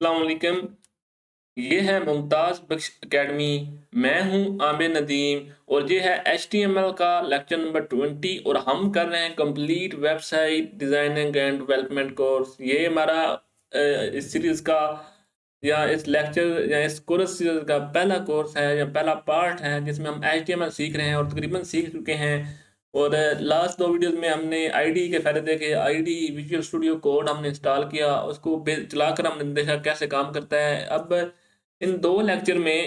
अस्सलाम वालेकुम। ये है मुमताज़ बख्श एकेडमी। मैं हूँ आमिर नदीम और ये है एचटीएमएल का लेक्चर नंबर 20 और हम कर रहे हैं complete website designing and development course. ये हमारा इस सीरीज़ का या इस लेक्चर या इस कोर्स सीरीज़ का पहला कोर्स है या पहला पार्ट है जिसमें हम एचटीएमएल सीख रहे हैं और तकरीबन सीख चुके हैं। और लास्ट 2 वीडियोज़ में हमने आईडी के फ़ायदे देखे, आईडी विजुअल स्टूडियो कोड हमने इंस्टॉल किया, उसको चलाकर हमने देखा कैसे काम करता है। अब इन 2 लेक्चर में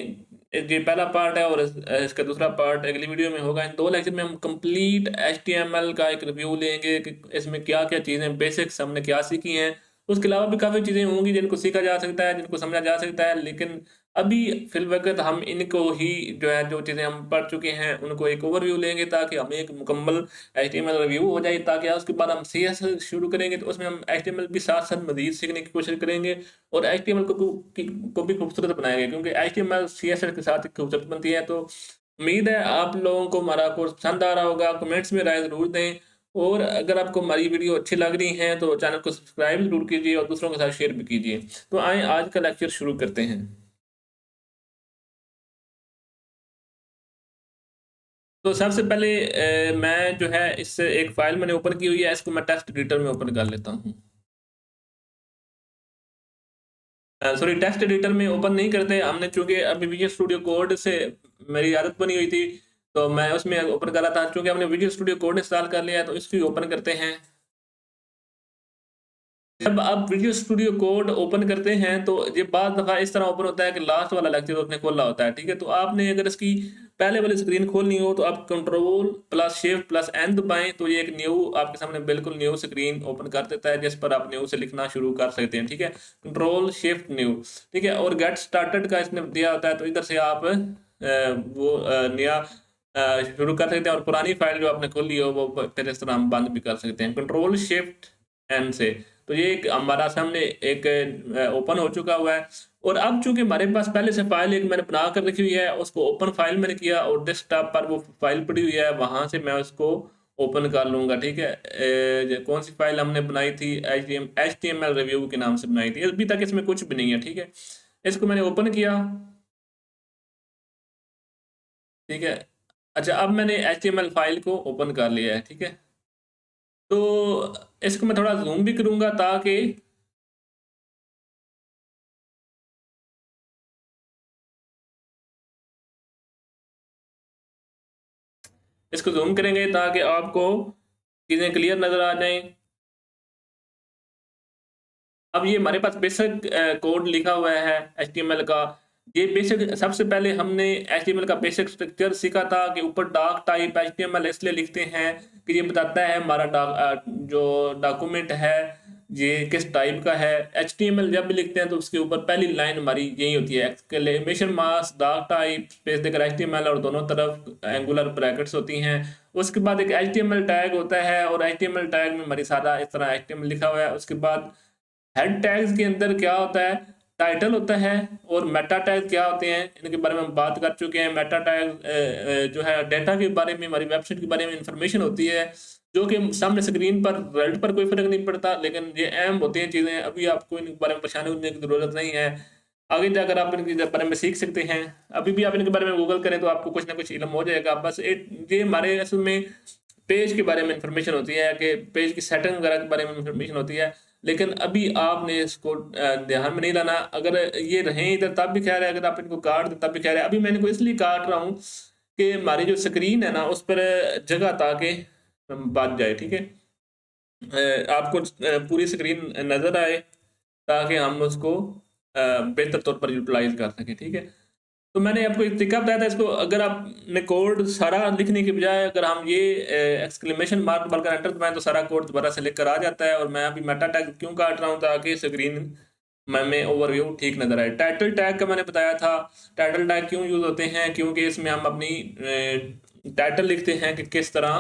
ये पहला पार्ट है और इसका दूसरा पार्ट अगली वीडियो में होगा। इन 2 लेक्चर में हम कंप्लीट एचटीएमएल का एक रिव्यू लेंगे कि इसमें क्या-क्या चीज़ें बेसिक्स हमने क्या सीखी हैं। उसके अलावा भी काफ़ी चीज़ें होंगी जिनको सीखा जा सकता है, जिनको समझा जा सकता है, लेकिन अभी फ़िलवक़्त हम इनको ही जो है, जो चीज़ें हम पढ़ चुके हैं, उनको एक ओवरव्यू लेंगे ताकि हमें एक मुकम्मल एचटीएमएल रिव्यू हो जाए, ताकि उसके बाद हम सीएसएस शुरू करेंगे, तो उसमें हम एचटीएमएल भी साथ-साथ मज़ीद सीखने की कोशिश करेंगे और एचटीएमएल को भी खूबसूरत बनाएँगे क्योंकि एचटीएमएल सीएसएस के साथ खूबसूरत बनती है। तो उम्मीद है आप लोगों को हमारा कोर्स पसंद आ रहा होगा। कमेंट्स में राय ज़रूर दें और अगर आपको हमारी वीडियो अच्छी लग रही है, तो चैनल को सब्सक्राइब ज़रूर कीजिए और दूसरों के साथ शेयर भी कीजिए। तो आएँ आज का लेक्चर शुरू करते हैं। तो सबसे पहले मैं जो है इस एक फ़ाइल मैंने ओपन की हुई है, इसको मैं टेक्स्ट एडिटर में ओपन कर लेता हूँ। सॉरी, टेक्स्ट एडिटर में ओपन नहीं करते हमने, चूँकि अभी विजुअल स्टूडियो कोड से मेरी आदत बनी हुई थी, तो मैं उसमें ओपन कर रहा था। चूँकि हमने विजुअल स्टूडियो कोड इंस्टॉल कर लिया है, तो इसको ही ओपन करते हैं। जब आप विजुअल स्टूडियो कोड ओपन करते हैं, तो ये बाद दफ़ा इस तरह ओपन होता है कि लास्ट वाला लेक्चर उसने खोला होता है, ठीक है? तो आपने अगर इसकी पहले वाली स्क्रीन खोलनी हो, तो आप control plus shift plus N दबाएँ, तो ये एक न्यू आपके सामने बिल्कुल न्यू स्क्रीन ओपन कर देता है, जिस पर आप न्यू से लिखना शुरू कर सकते हैं, ठीक है? कंट्रोल शिफ्ट न्यू, ठीक है? और गेट स्टार्टेड का इसने दिया होता है, तो इधर से आप नया शुरू कर सकते हैं और पुरानी फ़ाइल जो आपने खोली हो, वो फिर इस तरह हम बंद भी कर सकते हैं। कंट्रोल शिफ्ट एन से। तो ये एक हमारा सामने एक ओपन हो चुका हुआ है और अब चूँकि हमारे पास पहले से फ़ाइल एक मैंने बना कर रखी हुई है, उसको ओपन फ़ाइल मैंने किया और डेस्कटॉप पर वो फ़ाइल पड़ी हुई है, वहाँ से मैं उसको ओपन कर लूँगा, ठीक है? कौन-सी फ़ाइल हमने बनाई थी? एचटीएमएल रिव्यू के नाम से बनाई थी। अभी तक इसमें कुछ भी नहीं है, ठीक है? इसको मैंने ओपन किया, ठीक है? अच्छा, अब मैंने एचटीएमएल फ़ाइल को ओपन कर लिया है, ठीक है? तो इसको मैं थोड़ा ज़ूम भी करूँगा ताकि इसको ज़ूम करेंगे ताकि आपको चीज़ें क्लियर नज़र आ जाएँ। अब ये हमारे पास बेसिक कोड लिखा हुआ है एचटीएमएल का। ये बेसिक सबसे पहले हमने एचटीएमएल का बेसिक स्ट्रक्चर सीखा था कि ऊपर डॉक टाइप एचटीएमएल इसलिए लिखते हैं कि ये बताता है हमारा जो डॉक्यूमेंट है, ये किस टाइप का है। एचटीएमएल जब भी लिखते हैं तो उसके ऊपर पहली लाइन हमारी यही होती है, exclamation mark, doc type, space देकर एचटीएमएल और दोनों तरफ एंगुलर ब्रैकेट्स होती हैं। उसके बाद एक एचटीएमएल टैग होता है और एचटीएमएल टैग में हमारी सारा इस तरह एचटीएमएल लिखा हुआ है। उसके बाद हेड टैग्स के अंदर क्या होता है, टाइटल होता है और मेटा टैग क्या होते हैं, इनके बारे में हम बात कर चुके हैं। मेटा टैग जो है डेटा के बारे में, हमारी वेबसाइट के बारे में इंफॉर्मेशन होती है, जो कि सामने स्क्रीन पर रिजल्ट पर कोई फ़र्क नहीं पड़ता, लेकिन ये अहम होती हैं चीज़ें। अभी आपको इनके बारे में परेशानी होने की ज़रूरत नहीं है। आगे जाकर आप इनके बारे में सीख सकते हैं। अभी भी आप इनके बारे में गूगल करें तो आपको कुछ ना कुछ इल्म हो जाएगा। बस ये हमारे असल में पेज के बारे में इंफॉर्मेशन होती है कि पेज की सेटिंग वगैरह के बारे में इंफॉर्मेशन होती है। लेकिन अभी आपने इसको ध्यान में नहीं लाना। अगर ये रहें इधर तब भी ख़ैर है, अगर आप इनको काट दें तब भी ख़ैर है। अभी मैं इनको इसलिए काट रहा हूँ कि हमारी जो स्क्रीन है ना, उस पर जगह ताकि बच जाए, ठीक है? आपको पूरी स्क्रीन नज़र आए ताकि हम उसको बेहतर तौर पर यूटिलाइज़ कर सकें, ठीक है? तो मैंने आपको एक तरीका बताया था, इसको अगर आपने कोड सारा लिखने की बजाय अगर हम ये एक्सक्लेमेशन मार्क डालकर एंटर दबाएँ तो सारा कोड दोबारा से लिख कर आ जाता है। और मैं अभी मेटा टैग क्यों काट रहा हूँ ताकि स्क्रीन में ओवरव्यू ठीक नज़र आए। टाइटल टैग का मैंने बताया था, टाइटल टैग क्यों यूज़ होते हैं, क्योंकि इसमें हम अपनी टाइटल लिखते हैं कि किस तरह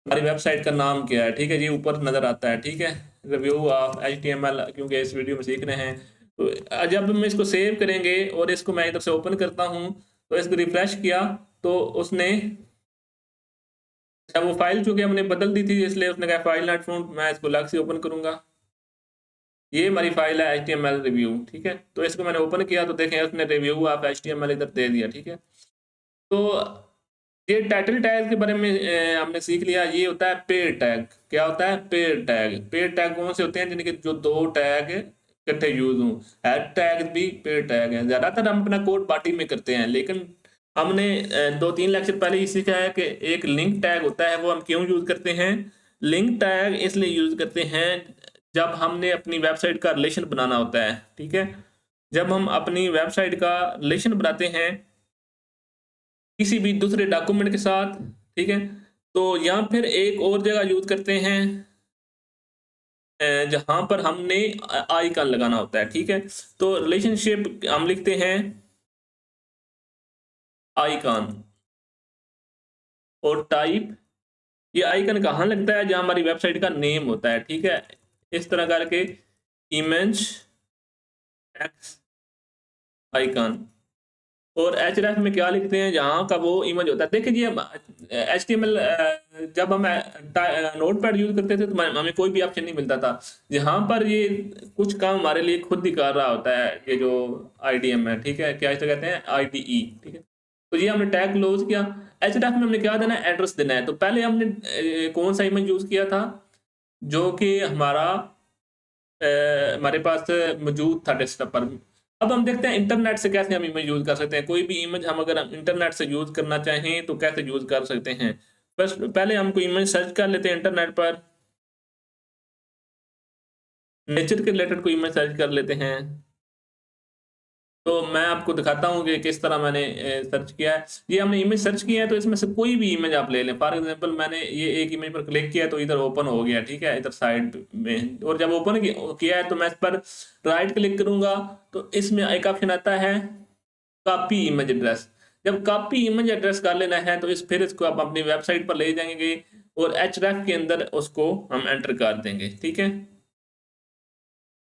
हमारी वेबसाइट का नाम क्या है, ठीक है? ये ऊपर नज़र आता है, ठीक है? रिव्यू ऑफ एचटीएमएल, क्योंकि इस वीडियो में सीख रहे हैं। तो जब हम इसको सेव करेंगे और इसको मैं इधर से ओपन करता हूँ, तो इसको रिफ्रेश किया तो उसने अच्छा, वो फ़ाइल चूँकि हमने बदल दी थी इसलिए उसने कहा फाइल नॉट फाउंड, मैं इसको अलग से ओपन करूँगा। ये हमारी फाइल है HTML रिव्यू, ठीक है। तो इसको मैंने ओपन किया तो देखें उसने रिव्यू ऑफ HTML इधर दे दिया, ठीक है। तो ये टाइटल टैग के बारे में हमने सीख लिया। ये होता है पेड टैग। क्या होता है? Paid tag. पेड टैग कौन से होते हैं? जिनके जो दो टैग इकट्ठे यूज हों। हेड टैग भी पेड टैग है। ज्यादातर हम अपना कोड पार्टी में करते हैं, लेकिन हमने 2-3 लेक्चर पहले ही सीखा है कि एक लिंक टैग होता है। वो हम क्यों यूज करते हैं? लिंक टैग इसलिए यूज करते हैं जब हमने अपनी वेबसाइट का रिलेशन बनाना होता है, ठीक है। जब हम अपनी वेबसाइट का रिलेशन बनाते हैं किसी भी दूसरे डॉक्यूमेंट के साथ, ठीक है, तो यहाँ फिर एक और जगह यूज करते हैं जहां पर हमने आइकन लगाना होता है, ठीक है। तो रिलेशनशिप हम लिखते हैं आइकन और टाइप। ये आइकन कहाँ लगता है? जहां हमारी वेबसाइट का नेम होता है, ठीक है। इस तरह करके इमेज टेक्स्ट आइकन। और href में क्या लिखते हैं? जहाँ का वो इमेज होता है। देखिए जी, HTML जब हम नोट पैड यूज करते थे तो हमें कोई भी ऑप्शन नहीं मिलता था। यहाँ पर ये कुछ काम हमारे लिए खुद ही कर रहा होता है, ये जो IDM है, ठीक है। क्या इसे कहते हैं? IDE, ठीक है। तो ये हमने टैग क्लोज किया। href में हमने क्या देना है? एड्रेस देना है। तो पहले हमने कौन सा इमेज यूज किया था जो कि हमारे पास मौजूद था डेस्कटॉप पर। अब हम देखते हैं इंटरनेट से कैसे हम इमेज यूज कर सकते हैं। कोई भी इमेज हम अगर हम इंटरनेट से यूज करना चाहें तो कैसे यूज कर सकते हैं। बस पहले हम कोई इमेज सर्च कर लेते हैं इंटरनेट पर। नेचर के रिलेटेड कोई इमेज सर्च कर लेते हैं। तो मैं आपको दिखाता हूँ कि किस तरह मैंने सर्च किया है। ये हमने इमेज सर्च किया है, तो इसमें से कोई भी इमेज आप ले लें। फॉर एग्जांपल मैंने ये एक इमेज पर क्लिक किया तो इधर ओपन हो गया, ठीक है, इधर साइड में। और जब ओपन किया है तो मैं इस पर राइट क्लिक करूंगा तो इसमें एक ऑप्शन आता है कॉपी इमेज एड्रेस। जब कॉपी इमेज एड्रेस कर लेना है तो फिर इसको आप अपनी वेबसाइट पर ले जाएंगे और href के अंदर उसको हम एंटर कर देंगे, ठीक है।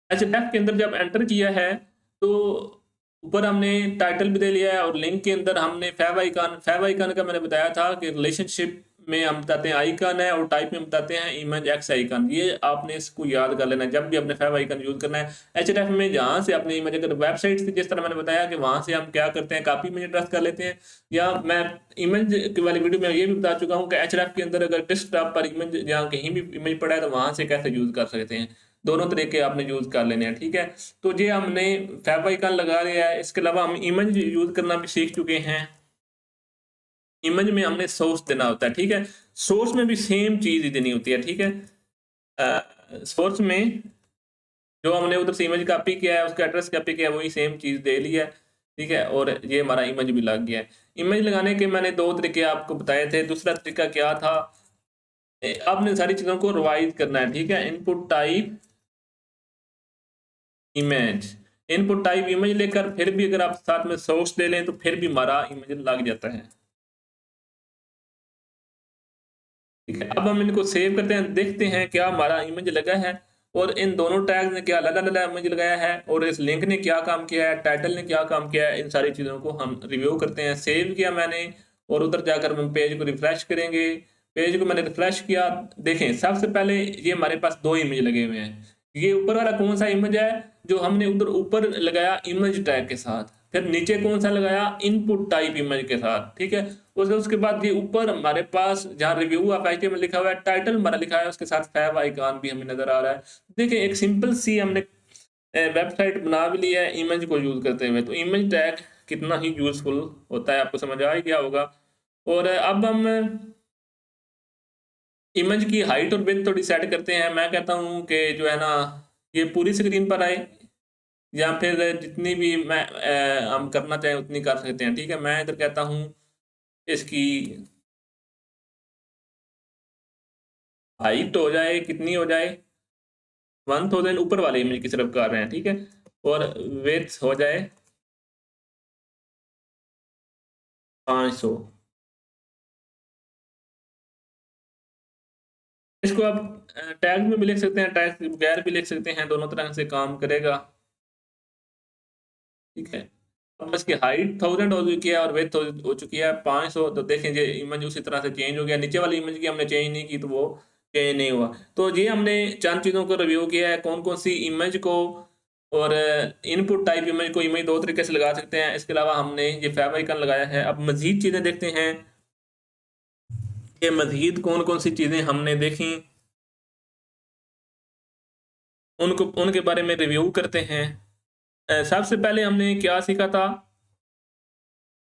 href के अंदर जब एंटर किया है तो ऊपर हमने टाइटल भी दे लिया है और लिंक के अंदर हमने फैव आइकन का मैंने बताया था कि रिलेशनशिप में हम बताते हैं आइकन है और टाइप में बताते हैं इमेज एक्स आइकन। ये आपने इसको याद कर लेना है जब भी अपने फैव आइकन यूज करना है। href में जहां से अपने इमेज अगर वेबसाइट से, जिस तरह मैंने बताया कि वहां से हम क्या करते हैं, कॉपी इमेज एड्रेस कर लेते हैं। या मैं इमेज वाली वीडियो में ये भी बता चुका हूँ कि href के अंदर अगर डेस्कटॉप पर इमेज जहाँ कहीं भी इमेज पड़ा है तो वहां से कैसे यूज कर सकते हैं। दोनों तरीके आपने यूज कर लेने हैं, ठीक है। तो ये हमने फैव आइकन लगा लिया है। इसके अलावा हम इमेज यूज करना भी सीख चुके हैं। इमेज में हमने सोर्स देना होता है, ठीक है। सोर्स में भी सेम चीज ही देनी होती है, ठीक है। सोर्स में जो हमने उधर से इमेज कॉपी किया है, उसका एड्रेस कॉपी किया है, वही सेम चीज दे लिया है, ठीक है। और ये हमारा इमेज भी लग गया है। इमेज लगाने के मैंने दो तरीके आपको बताए थे। दूसरा तरीका क्या था? आपने सारी चीजों को रिवाइज करना है, ठीक है। Input type image, input type image लेकर फिर भी अगर आप साथ में सोर्स ले लें तो फिर भी हमारा इमेज लग जाता है, ठीक है। अब हम इनको सेव करते हैं, देखते हैं क्या हमारा इमेज लगा है और इन दोनों टैग्स ने क्या अलग अलग इमेज लगाया है और इस लिंक ने क्या काम किया है, टाइटल ने क्या काम किया है। इन सारी चीजों को हम रिव्यू करते हैं। सेव किया मैंने और उधर जाकर हम पेज को रिफ्रेश करेंगे। पेज को मैंने रिफ्रेश किया। देखें सबसे पहले ये हमारे पास दो इमेज लगे हुए हैं। ये ऊपर वाला कौन सा इमेज है? जो हमने उधर ऊपर लगाया इमेज टैग के साथ। फिर नीचे कौन सा लगाया? इनपुट टाइप इमेज के साथ, ठीक है। उसके बाद ये ऊपर हमारे पास जहाँ रिव्यू ऑफ HTML लिखा हुआ है, टाइटल हमारा लिखा है, उसके साथ फैव आइकन भी हमें नजर आ रहा है। देखिए एक सिंपल सी हमने वेबसाइट बना भी ली है इमेज को यूज करते हुए। तो इमेज टैग कितना ही यूजफुल होता है, आपको समझ आ ही गया होगा। और अब हम इमेज की हाइट और विड्थ थोड़ी सेट करते हैं। मैं कहता हूँ कि जो है ना, ये पूरी स्क्रीन पर आए या फिर जितनी भी हम करना चाहें उतनी कर सकते हैं, ठीक है। मैं इधर कहता हूँ इसकी हाइट हो जाए, कितनी हो जाए? 1000 ऊपर वाले इमेज की तरफ कर रहे हैं, ठीक है। और विड्थ हो जाए 500। इसको आप टैग में भी लिख सकते हैं, टैग के बगैर भी लिख सकते हैं, दोनों तरह से काम करेगा, ठीक है। अब इसकी हाइट 1000 हो चुकी है और विड्थ हो चुकी है 500। तो देखें ये इमेज उसी तरह से चेंज हो गया। नीचे वाली इमेज की हमने चेंज नहीं की तो वो चेंज नहीं हुआ। तो ये हमने चंद चीज़ों को रिव्यू किया है, कौन कौन सी इमेज को और इनपुट टाइप इमेज को इमेज दो तरीके से लगा सकते हैं। इसके अलावा हमने ये फेव आइकन लगाया है। अब मजीद चीज़ें देखते हैं कि मजीद कौन कौन सी चीज़ें हमने देखी, उनको उनके बारे में रिव्यू करते हैं। सबसे पहले हमने क्या सीखा था,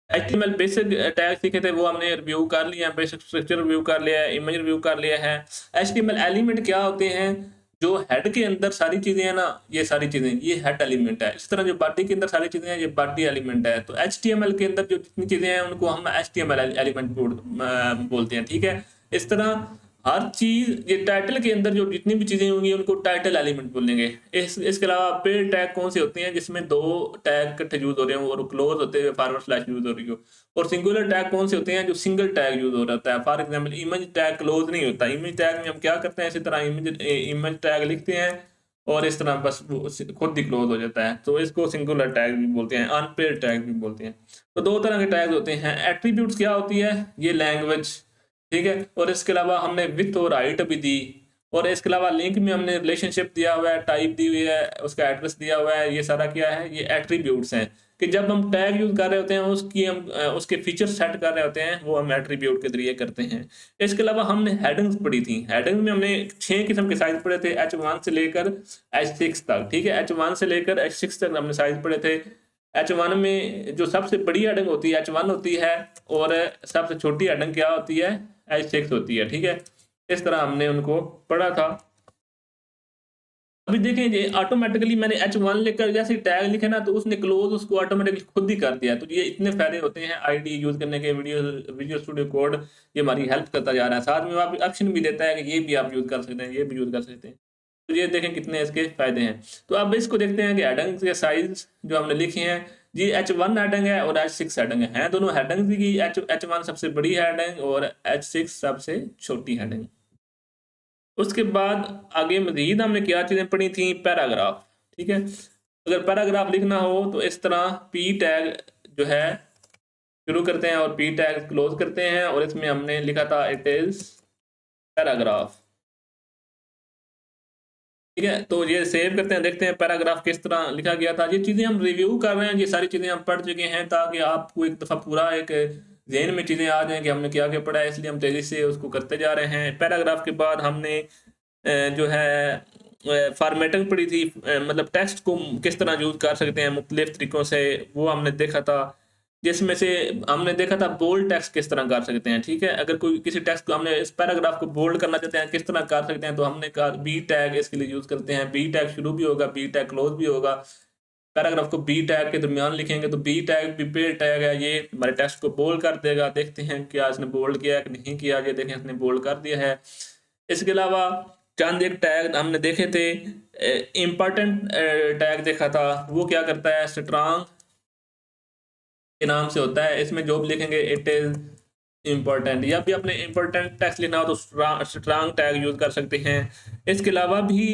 HTML बेसिक टैग सीखे थे, वो हमने रिव्यू कर लिया है, बेसिक स्ट्रक्चर रिव्यू कर लिया है, इमेज रिव्यू कर लिया है। HTML एलिमेंट क्या होते हैं, जो हेड के अंदर सारी चीजें हैं ना, ये सारी चीजें ये हेड एलिमेंट है। इस तरह जो बॉडी के अंदर सारी चीजें हैं, ये बॉडी एलिमेंट है। तो HTML के अंदर जो जितनी चीजें हैं उनको हम HTML एलिमेंट बोलते हैं, ठीक है। इस तरह हर चीज, ये टाइटल के अंदर जो जितनी भी चीजें होंगी उनको टाइटल एलिमेंट बोलेंगे। इसके अलावा पेड टैग कौन से होते हैं, जिसमें दो टैग इकट्ठे यूज हो रहे हो और क्लोज होते हुए फॉरवर्ड स्लैश यूज हो रही हो। और सिंगुलर टैग कौन से होते हैं, जो सिंगल टैग यूज हो रहा है। For example image tag close नहीं होता। इमेज टैग में हम क्या करते हैं, इसी तरह इमेज टैग लिखते हैं और इस तरह बस खुद ही क्लोज हो जाता है। तो इसको सिंगुलर टैग भी बोलते हैं, अनपेड टैग भी बोलते हैं। तो दो तरह के टैग होते हैं। एट्रीब्यूट्स क्या होती है, ये लैंग्वेज, ठीक है। और इसके अलावा हमने विथ और हाइट भी दी। और इसके अलावा लिंक में हमने रिलेशनशिप दिया हुआ है, टाइप दी हुई है, उसका एड्रेस दिया हुआ है। ये सारा क्या है, ये एट्रीब्यूट्स हैं कि जब हम टैग यूज कर रहे होते हैं उसकी हम उसके फीचर सेट कर रहे होते हैं, वो हम एट्रीब्यूट के जरिए करते हैं। इसके अलावा हमने हेडिंग्स पढ़ी थी। हेडिंग में हमने 6 किस्म के साइज पढ़े थे, H1 से लेकर H6 तक, ठीक है। H1 से लेकर H6 तक हमने साइज पढ़े थे। H1 में जो सबसे बड़ी हेडिंग होती है H1 होती है, और सबसे छोटी हेडिंग क्या होती है, H6 होती है, ठीक है। इस तरह हमने उनको पढ़ा था। अभी देखें ये ऑटोमेटिकली मैंने H1 लेकर जैसे टैग लिखे ना, तो उसने क्लोज उसको ऑटोमेटिकली खुद ही कर दिया। तो ये इतने फायदे होते हैं आईडी यूज करने के। वीडियो स्टूडियो कोड ये हमारी हेल्प करता जा रहा है। साथ में आप ऑप्शन भी देता है कि ये भी आप यूज कर सकते हैं, ये भी यूज कर सकते हैं। तो ये देखें कितने इसके फायदे हैं। तो अब इसको देखते हैं कि हेडिंग के साइज जो हमने लिखे हैं, जी H1 हेडिंग है और H6 हेडिंग है। दोनों हेडिंग की H1 सबसे बड़ी हेडिंग और H6 सबसे छोटी हेडिंग। उसके बाद आगे मजीद हमने क्या चीजें पढ़ी थी, पैराग्राफ, ठीक है। अगर पैराग्राफ लिखना हो तो इस तरह पी टैग जो है शुरू करते हैं और पी टैग क्लोज करते हैं, और इसमें हमने लिखा था इट इज पैराग्राफ, ठीक है। तो ये सेव करते हैं, देखते हैं पैराग्राफ किस तरह लिखा गया था। ये चीजें हम रिव्यू कर रहे हैं, ये सारी चीजें हम पढ़ चुके हैं, ताकि आपको एक दफा पूरा एक ज़हन में चीजें आ जाएं कि हमने क्या क्या पढ़ा है। इसलिए हम तेजी से उसको करते जा रहे हैं। पैराग्राफ के बाद हमने जो है फॉर्मेटिंग पढ़ी थी, मतलब टेक्स्ट को किस तरह यूज कर सकते हैं मुख्तलिफ तरीकों से, वो हमने देखा था। जिसमें से हमने देखा था बोल्ड टेक्स्ट किस तरह कर सकते हैं, ठीक है। अगर कोई किसी टेक्स्ट को हमने इस पैराग्राफ को बोल्ड करना चाहते हैं, किस तरह कर सकते हैं, तो हमने कहा बी टैग इसके लिए यूज करते हैं। बी टैग शुरू भी होगा, बी टैग क्लोज भी होगा। पैराग्राफ को बी टैग के दरमियान लिखेंगे तो बी टैग भी पेड टैग है, ये हमारे टेक्स्ट को बोल्ड कर देगा। देखते हैं क्या इसने बोल्ड किया है कि नहीं किया, ये देखें इसने बोल्ड कर दिया है। इसके अलावा चंद एक टैग हमने देखे थे, इम्पोर्टेंट टैग देखा था, वो क्या करता है, स्ट्रांग के नाम से होता है। इसमें जो भी लिखेंगे इट इज इम्पोर्टेंट, या भी अपने इम्पोर्टेंट टेक्स्ट लिखना हो तो स्ट्रांग टैग यूज कर सकते हैं। इसके अलावा भी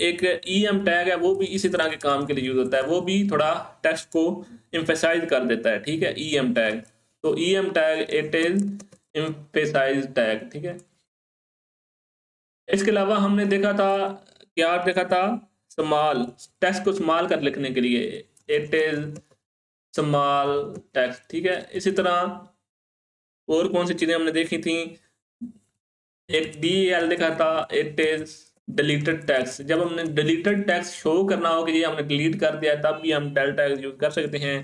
एक EM टैग है, वो भी इसी तरह के काम के लिए यूज होता है। वो भी थोड़ा टेक्स्ट को एम्फेसाइज कर देता है, ठीक है, EM टैग। तो EM tag it is emphasise tag, ठीक है। इसके अलावा हमने देखा था, क्या देखा था, स्मॉल टेक्स्ट को स्मॉल कर लिखने के लिए इट इज स्मॉल टेक्स्ट, ठीक है। इसी तरह और कौन सी चीजें हमने देखी थी, एक DEL देखा था, इट इज डिलीटेड टेक्स्ट। जब हमने डिलीटेड टेक्स्ट शो करना हो कि ये हमने डिलीट कर दिया है, तब भी हम डेल टैग यूज कर सकते हैं।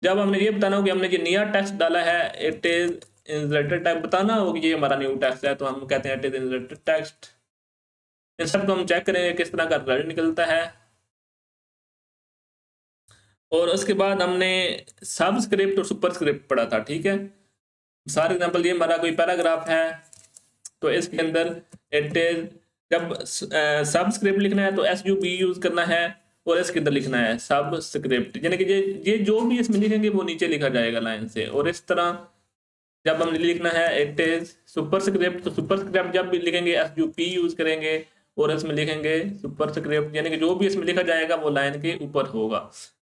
जब हमने ये बताना हो कि हमने ये नया टेक्स्ट डाला है, इट इज इंसर्टेड टैग, बताना हो कि ये हमारा न्यू टेक्स्ट है, तो हम कहते हैं इट इज इंसर्टेड टेक्स्ट। इन सबको हम चेक करेंगे किस तरह का रिजल्ट निकलता है। और उसके बाद हमने सबस्क्रिप्ट और सुपरस्क्रिप्ट पढ़ा था, ठीक है। फॉर एग्जांपल ये हमारा कोई पैराग्राफ है, तो इसके अंदर इट इज, जब सबस्क्रिप्ट लिखना है तो SUB यूज करना है, और इसके अंदर लिखना है सबस्क्रिप्ट, यानी कि ये जो भी इसमें लिखेंगे वो नीचे लिखा जाएगा लाइन से। और इस तरह जब हमने लिखना है इट इज सुपरस्क्रिप्ट, तो सुपरस्क्रिप्ट जब भी लिखेंगे SUP यूज करेंगे और इसमें लिखेंगे सुपरस्क्रिप्ट, यानी कि जो भी इसमें लिखा जाएगा वो लाइन के ऊपर होगा,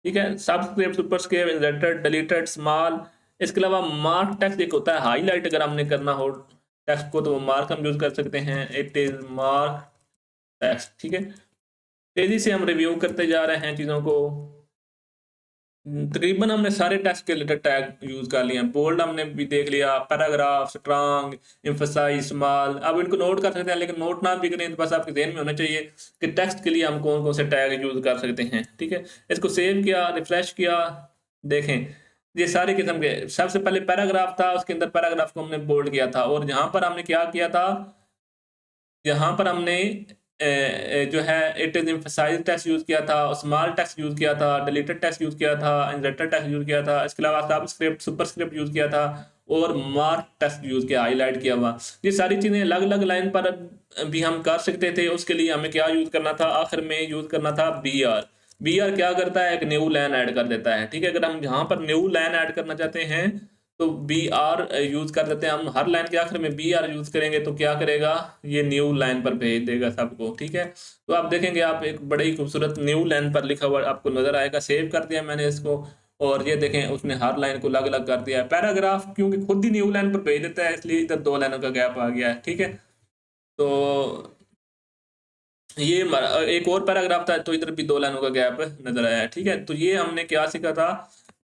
ठीक है। Subscript, superscript, inserted, deleted, small. इसके अलावा मार्क टेक्स्ट एक होता है हाईलाइट, अगर हमने करना हो टेक्स्ट को, तो वो मार्क हम यूज कर सकते हैं, इट इज मार्क टेक्स्ट। ठीक है, तेजी से हम रिव्यू करते जा रहे हैं चीजों को। तकरीबन हमने सारे टेक्स्ट के रिलेटेड टैग यूज कर लिए हैं। बोल्ड हमने भी देख लिया, पैराग्राफ, स्ट्रांग, एम्फसाइज, स्मॉल। अब इनको नोट कर सकते हैं, लेकिन नोट ना भी करें तो बस आपके ध्यान में होना चाहिए कि टेक्स्ट के लिए हम कौन कौन से टैग यूज कर सकते हैं। ठीक है, इसको सेव किया, रिफ्रेश किया, देखें ये सारे किस्म के। सबसे पहले पैराग्राफ था, उसके अंदर पैराग्राफ को हमने बोल्ड किया था, और यहाँ पर हमने क्या किया था, यहाँ पर हमने जो है it is emphasise text use किया था, स्मॉल टेक्स्ट यूज किया था, डिलीटेड टेक्स्ट यूज किया था, इंसर्टेड टेक्स्ट यूज किया था, इसके अलावा सबस्क्रिप्ट, सुपरस्क्रिप्ट यूज किया था, और मार्क टेक्स्ट यूज किया, हाईलाइट किया हुआ। ये सारी चीजें अलग अलग लाइन पर भी हम कर सकते थे। उसके लिए हमें क्या यूज करना था, आखिर में यूज करना था बी आर। बी आर क्या करता है, एक न्यू लाइन ऐड कर देता है। ठीक है, अगर हम यहाँ पर न्यू लाइन ऐड करना चाहते हैं तो बी आर यूज कर देते हैं हम। हर लाइन के आखिर में बी आर यूज करेंगे तो क्या करेगा, ये न्यू लाइन पर भेज देगा सबको। ठीक है, तो आप देखेंगे आप एक बड़े ही खूबसूरत न्यू लाइन पर लिखा हुआ आपको नजर आएगा। सेव कर दिया मैंने इसको, और ये देखें उसने हर लाइन को अलग अलग कर दिया है। पैराग्राफ क्योंकि खुद ही न्यू लाइन पर भेज देता है, इसलिए इधर दो लाइनों का गैप आ गया है। ठीक है, तो ये एक और पैराग्राफ था तो इधर भी दो लाइनों का गैप नजर आया है। ठीक है, तो ये हमने क्या सीखा था,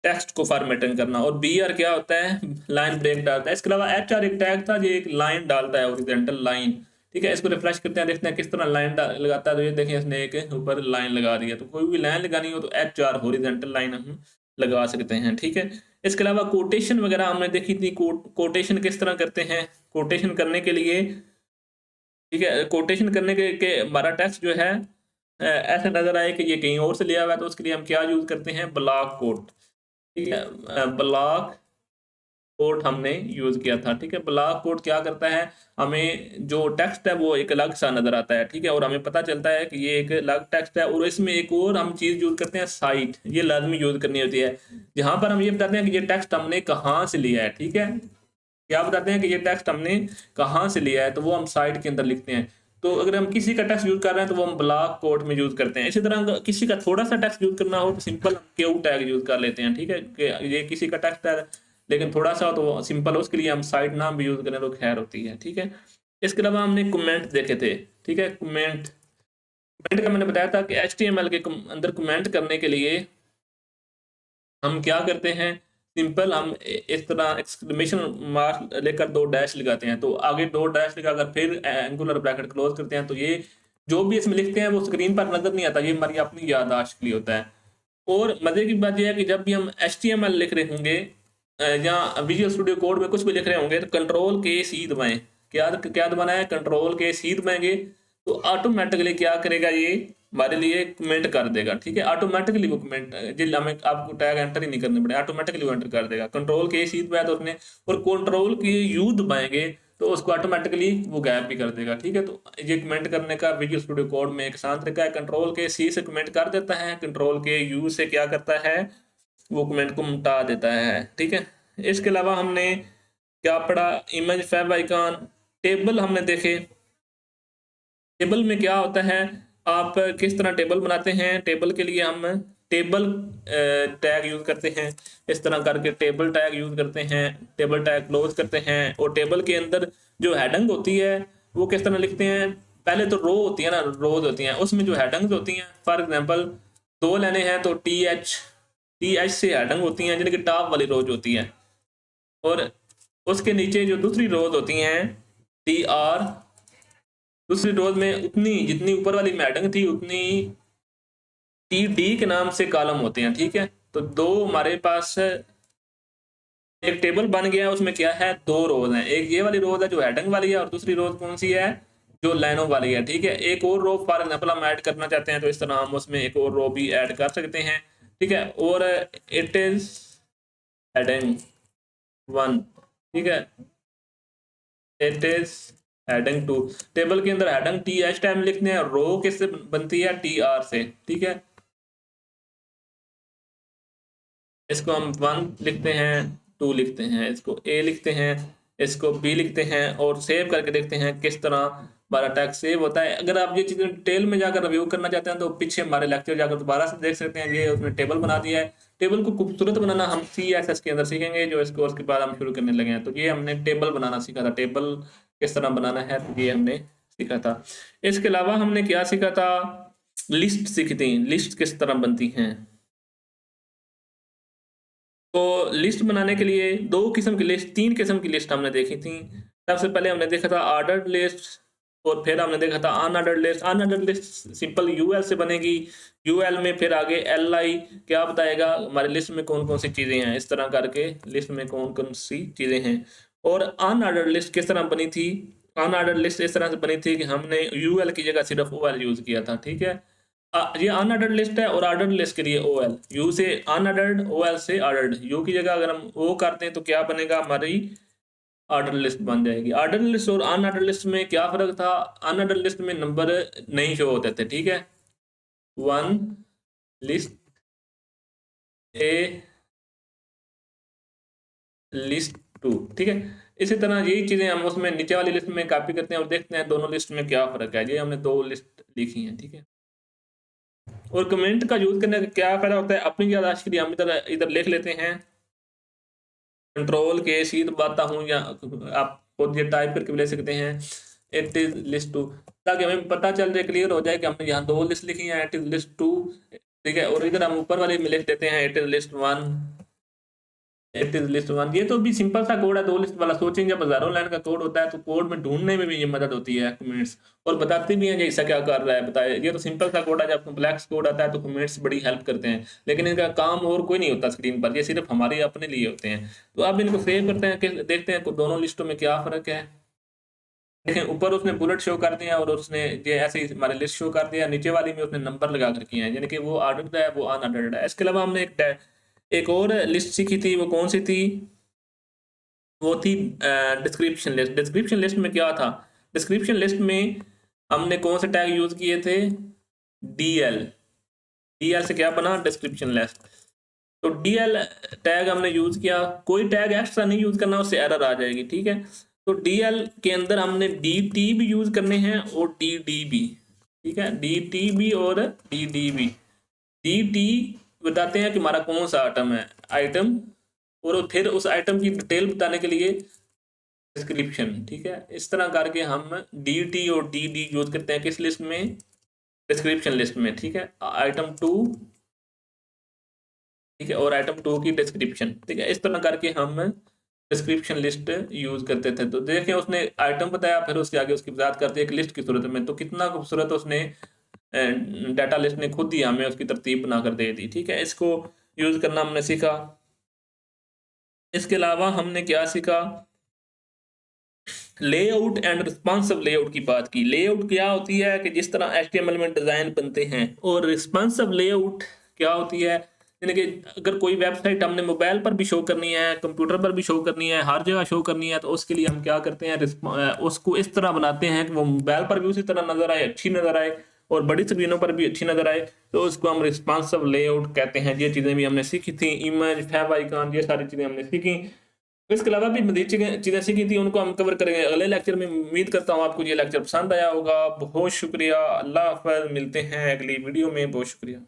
टेक्स्ट को फॉर्मेटिंग करना। और बी आर क्या होता है, लाइन ब्रेक डालता है। इसके अलावा एच आर एक टैग था, ये एक लाइन डालता है, हॉरिजॉन्टल लाइन। ठीक है, इसको रिफ्रेश करते हैं, देखते हैं किस तरह लाइन लगाता है। तो ये देखें इसने एक ऊपर लाइन लगा दी है। तो कोई भी लाइन लगानी हो तो एच आर हॉरिजॉन्टल लाइन हम लगा सकते हैं। ठीक है, इसके अलावा कोटेशन वगैरह हमने देखी थी। कोटेशन किस तरह करते हैं, कोटेशन करने के लिए, ठीक है, कोटेशन करने के हमारा टेक्स्ट जो है ऐसे नजर आए कि ये कहीं और से लिया हुआ है, तो उसके लिए हम क्या यूज करते हैं, ब्लॉक कोट। ठीक है, ब्लॉक कोट हमने यूज किया था। ठीक है, ब्लॉक कोट क्या करता है, हमें जो टेक्स्ट है वो एक अलग सा नजर आता है। ठीक है, और हमें पता चलता है कि ये एक अलग टेक्स्ट है। और इसमें एक और हम चीज यूज करते हैं, साइट। ये लाजमी यूज करनी होती है, जहां पर हम ये बताते हैं कि ये टेक्स्ट हमने कहाँ से लिया है। ठीक है, क्या बताते हैं कि ये टेक्स्ट हमने कहाँ से लिया है, तो वो हम साइट के अंदर लिखते हैं। तो अगर हम किसी का टेक्स्ट यूज कर रहे हैं तो वो हम ब्लॉक कोट में यूज करते हैं। इसी तरह अगर किसी का थोड़ा सा टेक्स्ट यूज करना हो तो सिंपल क्यू टैग यूज कर लेते हैं। ठीक है, कि ये किसी का टेक्स्ट है लेकिन थोड़ा सा हो तो सिंपल, उसके लिए हम साइट नाम भी यूज करें तो खैर होती है। ठीक है, इसके अलावा हमने कमेंट देखे थे। ठीक है, कमेंट, कमेंट का मैंने बताया था कि HTML के अंदर कमेंट करने के लिए हम क्या करते हैं, सिंपल हम इस तरह एक्सक्लेमेशन मार्क लेकर दो डैश लगाते हैं, तो आगे दो डैश लगाकर फिर एंगुलर ब्रैकेट क्लोज करते हैं। तो ये जो भी इसमें लिखते हैं वो स्क्रीन पर नजर नहीं आता, ये हमारी अपनी याददाश्त के लिए होता है। और मजे की बात यह है कि जब भी हम HTML लिख रहे होंगे या विजुअल स्टूडियो कोड में कुछ भी लिख रहे होंगे तो कंट्रोल के सी दबाएं। क्या क्या दबाना है, कंट्रोल के सी दबाएंगे तो ऑटोमेटिकली क्या करेगा, ये हमारे लिए कमेंट कर देगा। ठीक है, ऑटोमेटिकली वो कमेंट, जिल हमें आपको टैग एंटर ही नहीं करने पड़े, ऑटोमेटिकली वो एंटर कर देगा। कंट्रोल के सी दबाया तो उसने, और कंट्रोल के यू दबाएंगे तो उसको ऑटोमेटिकली वो गैप भी कर देगा। ठीक है, तो ये कमेंट करने का विजुअल स्टूडियो कोड में एक आसान तरीका है। कंट्रोल के सी से कमेंट कर देता है, कंट्रोल के यू से क्या करता है, वो कमेंट को मिटा देता है। ठीक है, इसके अलावा हमने क्या पढ़ा, इमेज फैब आइकॉन, टेबल हमने देखे। टेबल में क्या होता है, आप किस तरह टेबल बनाते हैं, टेबल के लिए हम टेबल टैग यूज करते हैं। इस तरह करके टेबल टैग यूज करते हैं, टेबल टैग क्लोज करते हैं। और टेबल के अंदर जो हेडिंग होती है वो किस तरह लिखते हैं, पहले तो रो होती है ना, रोज होती हैं, उसमें जो हेडिंग्स होती हैं, फॉर एग्जांपल दो लेने हैं तो टी एच से हेडिंग होती हैं, जिनकी टॉप वाली रोज होती है, और उसके नीचे जो दूसरी रोज होती हैं TR, दूसरी रोज में उतनी जितनी ऊपर वाली में हेडिंग थी उतनी TD के नाम से कॉलम होते हैं। ठीक है, तो दो हमारे पास एक टेबल बन गया, उसमें क्या है, दो रोज हैं। एक ये वाली रोज है जो हेडिंग वाली है, और दूसरी रोज कौन सी है, जो लाइनों वाली है। ठीक है, एक और रो फॉर एग्जाम्पल हम ऐड करना चाहते हैं तो इस तरह हम उसमें एक और रो भी ऐड कर सकते हैं। ठीक है, और इट इज हेडिंग 1। ठीक है, इट इज हेडिंग 2। टेबल के अंदर हेडिंग TH टाइम लिखते हैं, रो किससे बनती है, TR से। ठीक है, इसको हम 1 लिखते हैं, 2 लिखते हैं, इसको A लिखते हैं, इसको B लिखते हैं, और सेव करके देखते हैं किस तरह हमारा टैग सेव होता है। अगर आप ये चीज़ें डिटेल में जाकर रिव्यू करना चाहते हैं तो पीछे हमारे लेक्चर जाकर दोबारा से देख सकते हैं। ये उसने टेबल बना दिया है। टेबल को खूबसूरत बनाना हम CSS के अंदर सीखेंगे, जो इस कोर्स के बाद हम शुरू करने लगे हैं। तो ये हमने टेबल बनाना सीखा था, टेबल किस तरह बनाना है तो ये हमने सीखा था। इसके अलावा हमने क्या सीखा था, लिस्ट सीखी थी, लिस्ट किस तरह बनती हैं। तो लिस्ट बनाने के लिए दो किस्म की लिस्ट, तीन किस्म की लिस्ट हमने देखी थी। सबसे पहले हमने देखा था ऑर्डर्ड लिस्ट, और फिर हमने देखा था unordered list. Unordered list simple UL से बनेगी, यूएल में फिर आगे एलआई क्या बताएगा हमारी लिस्ट में कौन कौन सी चीजें हैं, इस तरह करके लिस्ट में कौन कौन सी चीजें हैं। और अनऑर्डर्ड लिस्ट किस तरह बनी थी, अनऑर्डर्ड लिस्ट इस तरह से बनी थी कि हमने यूएल की जगह सिर्फ ओएल यूज किया था। ठीक है, ये अनऑर्डर्ड लिस्ट है, और ऑर्डर्ड लिस्ट के लिए ओएल, यू से अनऑर्डर्ड, ओएल से ऑर्डर्ड। यू की जगह अगर हम ओ करते हैं तो क्या बनेगा, हमारी ऑर्डर लिस्ट बन जाएगी। ऑर्डर लिस्ट और अनऑर्डर लिस्ट में क्या फर्क था, अनऑर्डर लिस्ट में नंबर नहीं शो होते थे। ठीक है, 1 लिस्ट ए, लिस्ट 2। ठीक है, इसी तरह यही चीजें हम उसमें नीचे वाली लिस्ट में कॉपी करते हैं और देखते हैं दोनों लिस्ट में क्या फर्क है। ये हमने दो लिस्ट लिखी है। ठीक है, और कमेंट का यूज करने का क्या फायदा होता है, अपनी याददाश्त के लिए हम इधर इधर लिख लेते हैं, कंट्रोल के सी दबाता हूँ, या आप खुद ये टाइप करके भी ले सकते हैं, इट इज लिस्ट 2, ताकि हमें पता चल जाए, क्लियर हो जाए कि हमने यहाँ दो लिस्ट लिखी है, इट इज लिस्ट 2। ठीक है, और इधर हम ऊपर वाले में लिख देते हैं, it is list 1, it is list 1। ये तो भी सिंपल सा कोड है, दो लिस्ट वाला। सोचेंगे जब हजारों लाइन का कोड होता है तो कोड में ढूंढने में भी ये मदद होती है कमेंट्स, और बताते भी हैं कि इसका क्या कर रहा है, बताए। ये तो सिंपल सा कोड है, जब कॉम्प्लेक्स कोड आता है तो कमेंट्स बड़ी हेल्प करते हैं, लेकिन इनका काम और कोई नहीं होता स्क्रीन पर, ये सिर्फ हमारे अपने लिए होते हैं। तो अब इनको सेव करते हैं, देखते हैं दोनों लिस्टों में क्या फर्क है। देखें, ऊपर उसने बुलेट शो कर दिया और उसने ये ऐसे ही हमारे लिस्ट शो कर दिया, नीचे वाली में उसने नंबर लगा कर किया है, यानी कि वो ऑर्डर्ड है, वो अनऑर्डर्ड है। इसके अलावा हमने एक और लिस्ट सीखी थी, वो कौन सी थी, वो थी डिस्क्रिप्शन लिस्ट। डिस्क्रिप्शन लिस्ट में क्या था, डिस्क्रिप्शन लिस्ट में हमने कौन से टैग यूज किए थे, डीएल। डीएल से क्या बना, डिस्क्रिप्शन लिस्ट। तो डीएल टैग हमने यूज किया, कोई टैग एक्स्ट्रा नहीं यूज करना, उससे एरर आ जाएगी। ठीक है, तो डीएल के अंदर हमने डी भी यूज करने हैं और डी भी। ठीक है, डी और डी बताते हैं कि हमारा कौन सा आइटम है, आइटम, और फिर उस आइटम की डिटेल बताने के लिए डिस्क्रिप्शन। ठीक है, इस तरह करके हम डी और डी यूज करते हैं किस लिस्ट में, डिस्क्रिप्शन लिस्ट में। ठीक है, आइटम 2, ठीक है, और आइटम 2 की डिस्क्रिप्शन। ठीक है, इस तरह करके हम डिस्क्रिप्शन लिस्ट यूज करते थे। तो देखिए, उसने आइटम बताया, फिर उसके आगे उसकी वजाहत करती है एक लिस्ट की सूरत में, तो कितना खूबसूरत उसने डाटा लिस्ट ने खुद ही हमें उसकी तरतीब बनाकर दे दी। ठीक है, इसको यूज करना हमने सीखा। इसके अलावा हमने क्या सीखा, लेआउट एंड रिस्पॉन्सिव लेआउट की बात की। लेआउट क्या होती है कि जिस तरह HTML में डिजाइन बनते हैं, और रिस्पॉन्सिव लेआउट क्या होती है, यानी कि अगर कोई वेबसाइट हमने मोबाइल पर भी शो करनी है, कंप्यूटर पर भी शो करनी है, हर जगह शो करनी है, तो उसके लिए हम क्या करते हैं, उसको इस तरह बनाते हैं कि वो मोबाइल पर भी उसी तरह नजर आए, अच्छी नजर आए, और बड़ी स्क्रीनों पर भी अच्छी नजर आए, तो उसको हम रिस्पॉन्सिव लेआउट कहते हैं। ये चीजें भी हमने सीखी थी, इमेज, फैब आइकन, ये सारी चीजें हमने सीखी। इसके अलावा भी मजीद चीजें सीखी थी, उनको हम कवर करेंगे अगले लेक्चर में। उम्मीद करता हूँ आपको ये लेक्चर पसंद आया होगा। बहुत शुक्रिया, अल्लाह हाफ़िज़, मिलते हैं अगली वीडियो में। बहुत शुक्रिया।